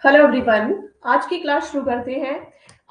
Hello everyone. आज की class शुरू करते हैं।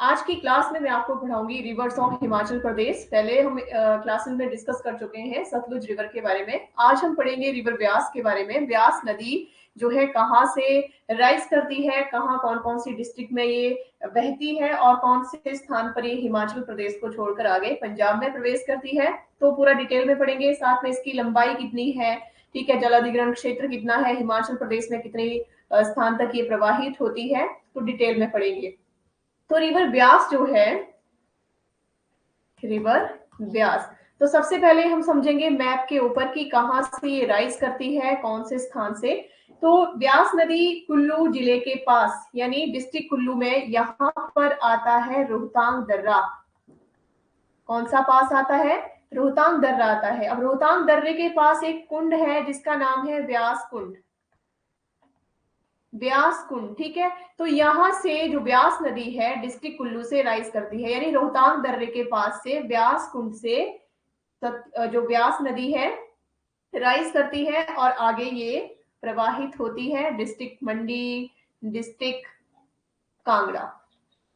आज की क्लास में मैं आपको पढ़ाऊंगी रिवर्स ऑफ हिमाचल प्रदेश। पहले हम क्लासेस में डिस्कस कर चुके हैं सतलुज रिवर के बारे में। आज हम पढ़ेंगे रिवर ब्यास के बारे में। ब्यास नदी जो है कहाँ से राइज करती है, कहाँ कौन कौन सी डिस्ट्रिक्ट में ये बहती है और कौन से स्थान पर ये हिमाचल प्रदेश को छोड़कर आगे पंजाब में प्रवेश करती है। तो पूरा डिटेल में पढ़ेंगे। साथ में इसकी लंबाई कितनी है, ठीक है, जलाधिग्रहण क्षेत्र कितना है, हिमाचल प्रदेश में कितनी स्थान तक ये प्रवाहित होती है, तो डिटेल में पढ़ेंगे। तो रिवर ब्यास जो है, रिवर ब्यास, तो सबसे पहले हम समझेंगे मैप के ऊपर कि कहां से ये राइज करती है, कौन से स्थान से। तो ब्यास नदी कुल्लू जिले के पास यानी डिस्ट्रिक्ट कुल्लू में यहाँ पर आता है रोहतांग दर्रा। कौन सा पास आता है? रोहतांग दर्रा आता है। अब रोहतांग दर्रे के पास एक कुंड है जिसका नाम है व्यास कुंड। ब्यास कुंड, ठीक है। तो यहां से जो ब्यास नदी है डिस्ट्रिक्ट कुल्लू से राइज करती है, यानी रोहतांग दर्रे के पास से ब्यास कुंड से जो ब्यास नदी है राइज करती है और आगे ये प्रवाहित होती है डिस्ट्रिक्ट मंडी, डिस्ट्रिक्ट कांगड़ा,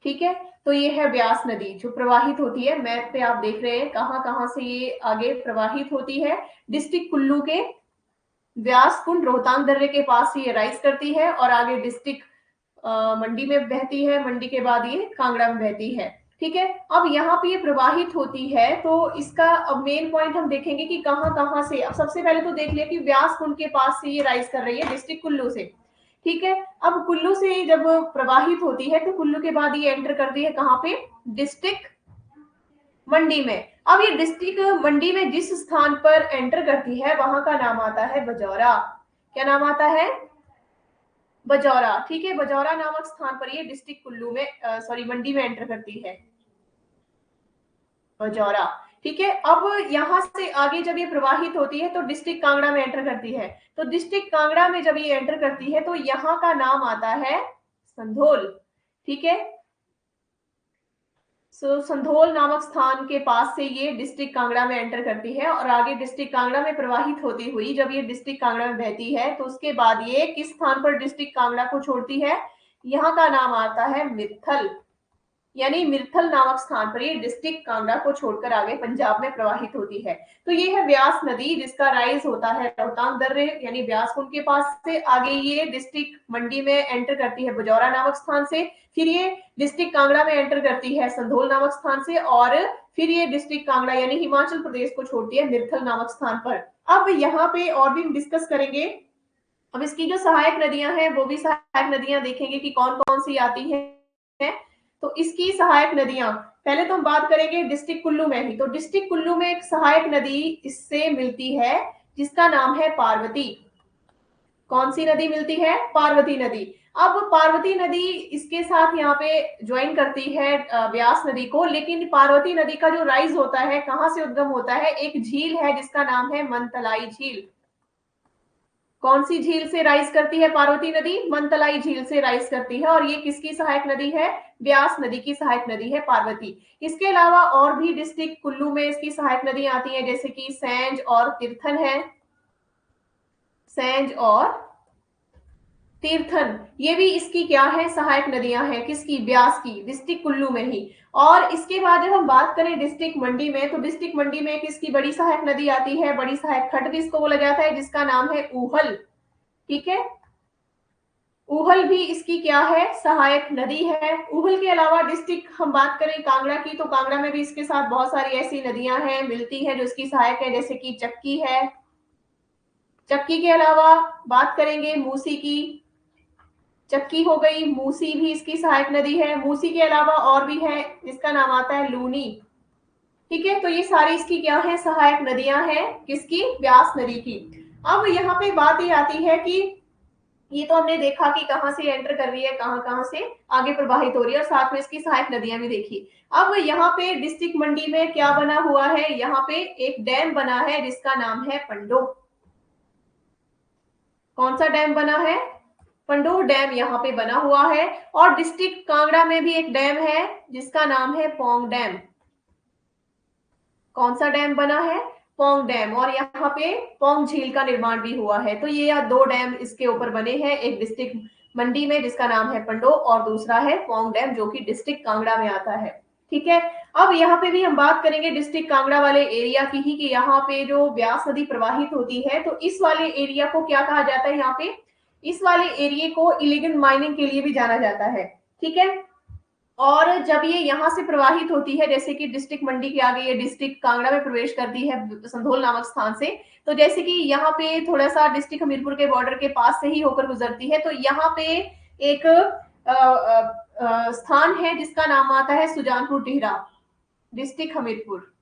ठीक है। तो ये है ब्यास नदी जो प्रवाहित होती है। मैप पे आप देख रहे हैं कहां कहां से ये आगे प्रवाहित होती है। डिस्ट्रिक्ट कुल्लू के व्यास कुंड रोहतांग दर्रे के पास ये राइज करती है और आगे डिस्ट्रिक्ट मंडी में बहती है, मंडी के बाद ये कांगड़ा में बहती है, ठीक है। अब यहाँ पे ये प्रवाहित होती है तो इसका अब मेन पॉइंट हम देखेंगे कि कहाँ कहाँ से। अब सबसे पहले तो देख लिया कि व्यास कुंड के पास से ये राइज कर रही है डिस्ट्रिक्ट कुल्लू से, ठीक है। अब कुल्लू से जब प्रवाहित होती है तो कुल्लू के बाद ये एंटर करती है कहाँ पे? डिस्ट्रिक्ट मंडी में। अब ये डिस्ट्रिक्ट मंडी में जिस स्थान पर एंटर करती है वहां का नाम आता है बजौरा। क्या नाम आता है? बजौरा, ठीक है। बजौरा नामक स्थान पर ये डिस्ट्रिक्ट कुल्लू में सॉरी मंडी में एंटर करती है, बजौरा, ठीक है। अब यहां से आगे जब ये प्रवाहित होती है तो डिस्ट्रिक्ट कांगड़ा में एंटर करती है। तो डिस्ट्रिक्ट कांगड़ा में जब ये एंटर करती है तो यहाँ का नाम आता है संधोल, ठीक है। संधोल नामक स्थान के पास से ये डिस्ट्रिक्ट कांगड़ा में एंटर करती है और आगे डिस्ट्रिक्ट कांगड़ा में प्रवाहित होती हुई जब ये डिस्ट्रिक्ट कांगड़ा में बहती है तो उसके बाद ये किस स्थान पर डिस्ट्रिक्ट कांगड़ा को छोड़ती है? यहाँ का नाम आता है मिर्थल, यानी मिर्थल नामक स्थान पर ये डिस्ट्रिक्ट कांगड़ा को छोड़कर आगे पंजाब में प्रवाहित होती है। तो ये है व्यास नदी जिसका राइज होता है रोहतांग दर्रे यानी ब्यास कुंड के पास से। आगे ये डिस्ट्रिक्ट मंडी में एंटर करती है बजौरा नामक स्थान से, फिर ये डिस्ट्रिक्ट कांगड़ा में एंटर करती है संधोल नामक स्थान से और फिर ये डिस्ट्रिक्ट कांगड़ा यानी हिमाचल प्रदेश को छोड़ती है मिर्थल नामक स्थान पर। अब यहाँ पे और भी हम डिस्कस करेंगे। अब इसकी जो सहायक नदियां हैं वो भी सहायक नदियां देखेंगे कि कौन कौन सी आती हैं। तो इसकी सहायक नदियां पहले तो हम बात करेंगे डिस्ट्रिक्ट कुल्लू में ही। तो डिस्ट्रिक्ट कुल्लू में एक सहायक नदी इससे मिलती है जिसका नाम है पार्वती। कौन सी नदी मिलती है? पार्वती नदी। अब पार्वती नदी इसके साथ यहाँ पे ज्वाइन करती है व्यास नदी को, लेकिन पार्वती नदी का जो राइज होता है कहाँ से उद्गम होता है? एक झील है जिसका नाम है मनतलाई झील। कौन सी झील से राइज करती है पार्वती नदी? मनतलाई झील से राइज करती है और ये किसकी सहायक नदी है? व्यास नदी की सहायक नदी है पार्वती। इसके अलावा और भी डिस्ट्रिक्ट कुल्लू में इसकी सहायक नदी आती है जैसे कि सैंज और तीर्थन है, सैंज और तीर्थन, ये भी इसकी क्या है? सहायक नदियां हैं। किसकी? व्यास की, डिस्ट्रिक्ट कुल्लू में ही। और इसके बाद जब हम बात करें डिस्ट्रिक्ट मंडी में तो डिस्ट्रिक्ट मंडी में किसकी बड़ी सहायक नदी आती है? बड़ी सहायक खड्ड भी इसको बोला जाता है जिसका नाम है ऊहल, ठीक है। ऊहल भी इसकी क्या है? सहायक नदी है। ऊहल के अलावा डिस्ट्रिक्ट हम बात करें कांगड़ा की तो कांगड़ा में भी इसके साथ बहुत सारी ऐसी नदियां हैं मिलती है जो इसकी सहायक है जैसे कि चक्की है। चक्की के अलावा बात करेंगे मूसी की, चक्की हो गई, मूसी भी इसकी सहायक नदी है। मूसी के अलावा और भी है जिसका नाम आता है लूनी, ठीक है। तो ये सारी इसकी क्या है? सहायक नदियां हैं। किसकी? व्यास नदी की। अब यहाँ पे बात ये आती है कि ये तो हमने देखा कि कहाँ से एंटर कर रही है, कहाँ कहाँ से आगे प्रवाहित हो रही है और साथ में इसकी सहायक नदियां भी देखी। अब यहाँ पे डिस्ट्रिक्ट मंडी में क्या बना हुआ है? यहाँ पे एक डैम बना है जिसका नाम है पंडो। कौन सा डैम बना है? पंडो डैम यहाँ पे बना हुआ है। और डिस्ट्रिक्ट कांगड़ा में भी एक डैम है जिसका नाम है पौंग डैम। कौन सा डैम बना है? पौंग डैम। और यहाँ पे पौंग झील का निर्माण भी हुआ है। तो ये दो डैम इसके ऊपर बने हैं, एक डिस्ट्रिक्ट मंडी में, जिसका नाम है पंडो, और दूसरा है पौंग डैम जो कि डिस्ट्रिक्ट कांगड़ा में आता है। ठीक है, अब यहाँ पे भी हम बात करेंगे डिस्ट्रिक्ट कांगड़ा वाले एरिया की ही, कि यहाँ पे जो ब्यास नदी प्रवाहित होती है, तो इस वाले एरिया को क्या कहा जाता है, यहाँ पे इस वाले एरिया को इलीगल माइनिंग के लिए भी जाना जाता है। ठीक है, और जब ये यहाँ से प्रवाहित होती है, जैसे कि डिस्ट्रिक्ट मंडी के आगे ये डिस्ट्रिक्ट कांगड़ा में प्रवेश करती है संधोल नामक स्थान से, तो जैसे कि यहाँ पे थोड़ा सा डिस्ट्रिक्ट हमीरपुर के बॉर्डर के पास से ही होकर गुजरती है, तो यहाँ पे एक स्थान है जिसका नाम आता है सुजानपुर टिहरा, डिस्ट्रिक्ट हमीरपुर।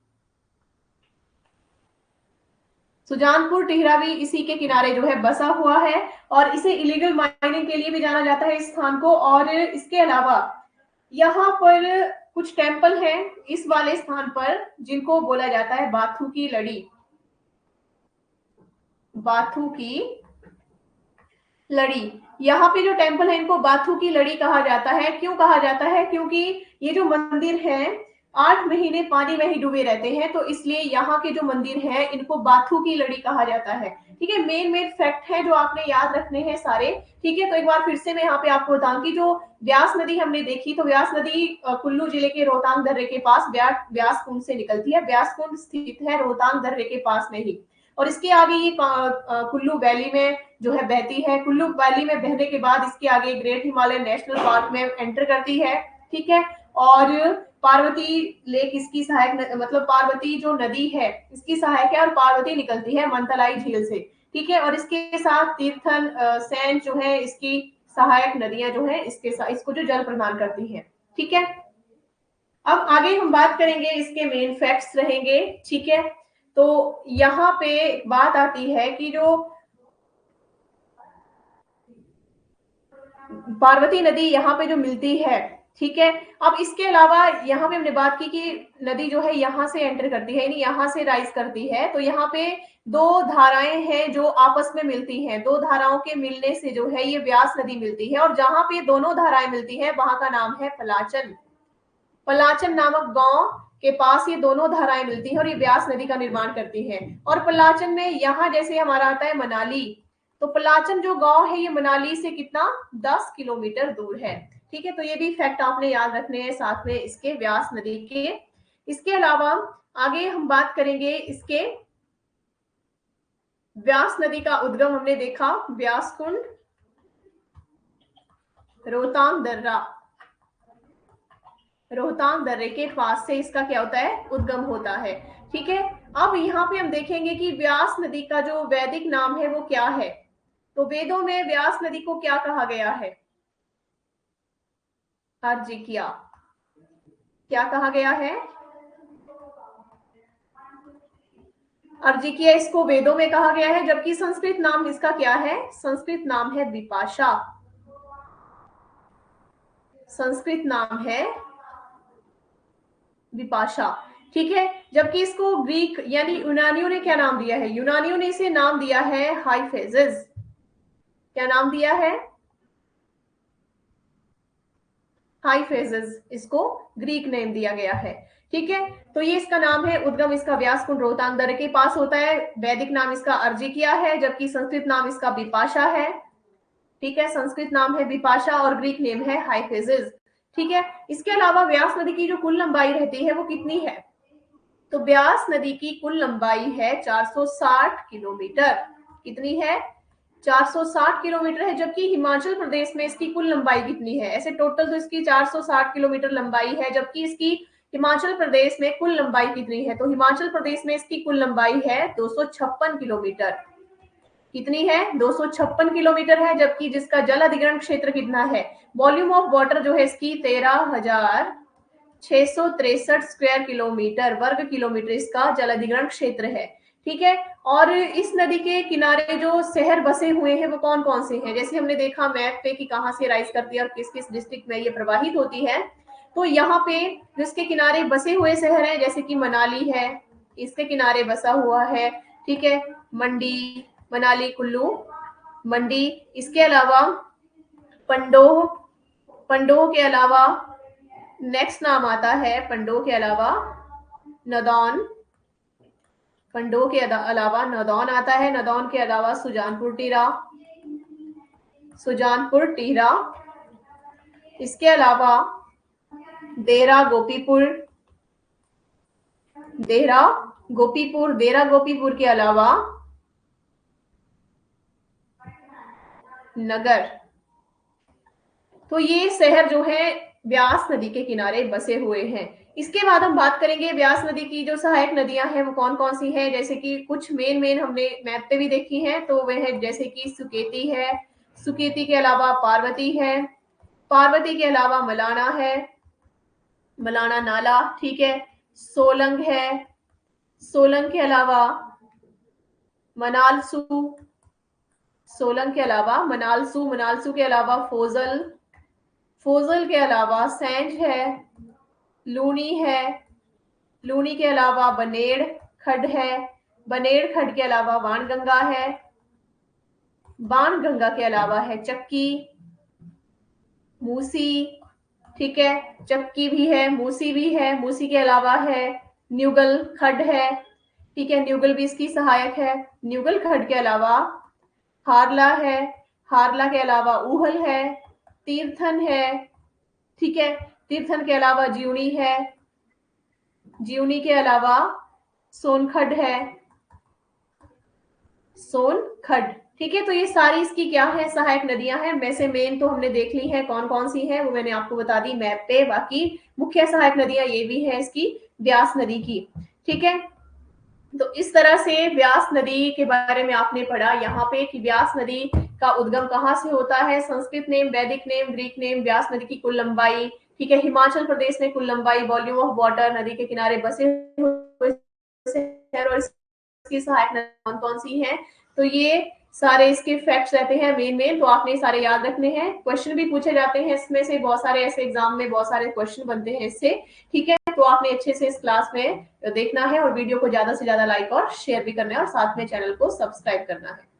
सुजानपुर टिहरा भी इसी के किनारे जो है बसा हुआ है, और इसे इलीगल माइनिंग के लिए भी जाना जाता है इस स्थान को। और इसके अलावा यहाँ पर कुछ टेम्पल हैं इस वाले स्थान पर, जिनको बोला जाता है बाथू की लड़ी, बाथू की लड़ी। यहाँ पे जो टेम्पल है इनको बाथू की लड़ी कहा जाता है। क्यों कहा जाता है? क्योंकि ये जो मंदिर है 8 महीने पानी में ही डूबे रहते हैं, तो इसलिए यहाँ के जो मंदिर है इनको बाथू की लड़ी कहा जाता है। ठीक है, मेन फैक्ट है जो आपने याद रखने हैं सारे। ठीक है, तो एक बार फिर से मैं यहाँ पे आपको बताऊं कि जो व्यास नदी हमने देखी, तो व्यास नदी कुल्लू जिले के रोहतांग दर्रे के पास व्यास कुंड से निकलती है। व्यास कुंड स्थित है रोहतांग दर्रे के पास में ही, और इसके आगे ये कुल्लू वैली में जो है बहती है। कुल्लू वैली में बहने के बाद इसके आगे ग्रेट हिमालय नेशनल पार्क में एंटर करती है। ठीक है, और पार्वती लेक इसकी सहायक, मतलब पार्वती जो नदी है इसकी सहायक है, और पार्वती निकलती है मंतलाई झील से। ठीक है, और इसके साथ तीर्थन सैन जो है इसकी सहायक नदियां जो है इसके साथ इसको जो जल प्रदान करती है। ठीक है, अब आगे हम बात करेंगे, इसके मेन फैक्ट्स रहेंगे। ठीक है, तो यहाँ पे बात आती है कि जो पार्वती नदी यहाँ पे जो मिलती है, ठीक है, अब इसके अलावा यहाँ पे हमने बात की कि नदी जो है यहाँ से एंटर करती है, यानी यहाँ से राइज करती है, तो यहाँ पे दो धाराएं हैं जो आपस में मिलती हैं। दो धाराओं के मिलने से जो है ये व्यास नदी मिलती है, और जहां पे दोनों धाराएं मिलती है वहां का नाम है पलाचन। पलाचन नामक गांव के पास ये दोनों धाराएं मिलती हैं और ये व्यास नदी का निर्माण करती हैं। और पलाचन में यहाँ जैसे हमारा आता है मनाली, तो पलाचन जो गांव है ये मनाली से कितना 10 किलोमीटर दूर है। ठीक है, तो ये भी फैक्ट आपने याद रखने हैं साथ में इसके व्यास नदी के। इसके अलावा आगे हम बात करेंगे इसके व्यास नदी का उद्गम हमने देखा, व्यास कुंड, रोहतांग दर्रा, रोहतांग दर्रे के पास से इसका क्या होता है, उद्गम होता है। ठीक है, अब यहाँ पे हम देखेंगे कि व्यास नदी का जो वैदिक नाम है वो क्या है। तो वेदों में व्यास नदी को क्या कहा गया है, अर्जिकिया, क्या कहा गया है, अर्जिकिया इसको वेदों में कहा गया है, जबकि संस्कृत नाम इसका क्या है, संस्कृत नाम है विपाशा, संस्कृत नाम है विपाशा। ठीक है, जबकि इसको ग्रीक यानी यूनानियों ने क्या नाम दिया है, यूनानियों ने इसे नाम दिया है हाइफेजेस। क्या नाम दिया है, हाइफेजेस, इसको ग्रीक नेम दिया गया है। ठीक है, तो ये इसका नाम है, उद्गम इसका व्यास कुंड रोहतांग दर्रे के पास होता है। वैदिक नाम इसका अर्जिकिया है, जबकि संस्कृत नाम इसका विपाशा है। ठीक है, संस्कृत नाम है विपाशा और ग्रीक नेम है हाइफेजेस। ठीक है, इसके अलावा व्यास नदी की जो कुल लंबाई रहती है वो कितनी है, तो व्यास नदी की कुल लंबाई है 460 किलोमीटर। कितनी है, 460 किलोमीटर है। जबकि हिमाचल प्रदेश में इसकी कुल लंबाई कितनी है, ऐसे टोटल तो इसकी 460 किलोमीटर लंबाई है, जबकि इसकी हिमाचल प्रदेश में कुल लंबाई कितनी है, तो हिमाचल प्रदेश में इसकी कुल लंबाई है 256 किलोमीटर। कितनी है, 256 किलोमीटर है। जबकि जिसका जल अधिग्रहण क्षेत्र कितना है, वॉल्यूम ऑफ वाटर जो है इसकी 13,663 स्क्वायर किलोमीटर, वर्ग किलोमीटर इसका जल अधिग्रहण क्षेत्र है। ठीक है, और इस नदी के किनारे जो शहर बसे हुए हैं वो कौन कौन से हैं, जैसे हमने देखा मैप पे कि कहाँ से राइज करती है और किस किस डिस्ट्रिक्ट में ये प्रवाहित होती है। तो यहाँ पे जिसके किनारे बसे हुए शहर हैं, जैसे कि मनाली है, इसके किनारे बसा हुआ है। ठीक है, मंडी, मनाली, कुल्लू, मंडी, इसके अलावा पंडोह, पंडोह के अलावा नेक्स्ट नाम आता है, पंडोह के अलावा नदौन, पंडोह के अलावा नदौन आता है, नदौन के अलावा सुजानपुर टिहरा, सुजानपुर टिहरा, इसके अलावा देरा गोपीपुर, देरा गोपीपुर के अलावा नगर। तो ये शहर जो है व्यास नदी के किनारे बसे हुए हैं। इसके बाद हम बात करेंगे व्यास नदी की जो सहायक नदियां हैं वो कौन कौन सी हैं, जैसे कि कुछ मेन हमने मैप पे भी देखी हैं। तो वह है जैसे कि सुकेती है, सुकेती के अलावा पार्वती है, पार्वती के अलावा मलाना है, मलाना नाला, ठीक है, सोलंग है, सोलंग के अलावा मनालसू, सोलंग के अलावा मनालसू, मनालसू के अलावा फोजल, फोजल के अलावा सैंज है, लूनी है, लूनी के अलावा बनेड़ खड्ड है, बनेड़ खड्ड के अलावा बाणगंगा है, बाणगंगा के अलावा है चक्की, मूसी, ठीक है, चक्की भी है, मूसी भी है, मूसी के अलावा है न्यूगल खड्ड है, ठीक है, न्यूगल भी इसकी सहायक है। न्यूगल खड्ड के अलावा हारला है, हारला के अलावा ऊहल है, तीर्थन है, ठीक है, तीर्थन के अलावा जीवनी है, जीवनी के अलावा सोनखड्ड है, सोनखड्ड, ठीक है। तो ये सारी इसकी क्या है, सहायक नदियां हैं। में से मेन तो हमने देख ली है कौन कौन सी है, वो मैंने आपको बता दी मैप पे। बाकी मुख्य सहायक नदियां ये भी है इसकी व्यास नदी की, ठीक है। तो इस तरह से व्यास नदी के बारे में आपने पढ़ा यहाँ पे कि व्यास नदी का उद्गम कहाँ से होता है, संस्कृत नेम, वैदिक नेम, ग्रीक नेम, व्यास नदी की कुल लंबाई, ठीक है, हिमाचल प्रदेश में कुल लंबाई, वॉल्यूम ऑफ वाटर, नदी के किनारे बसे हुए शहर और इसकी सहायक नदी कौन कौन सी है। तो ये सारे इसके फैक्ट्स रहते हैं मेन, तो आपने सारे याद रखने हैं। क्वेश्चन भी पूछे जाते हैं इसमें से, बहुत सारे ऐसे एग्जाम में बहुत सारे क्वेश्चन बनते हैं इससे, ठीक है। तो आपने अच्छे से इस क्लास में देखना है और वीडियो को ज्यादा से ज्यादा लाइक और शेयर भी करना है और साथ में चैनल को सब्सक्राइब करना है।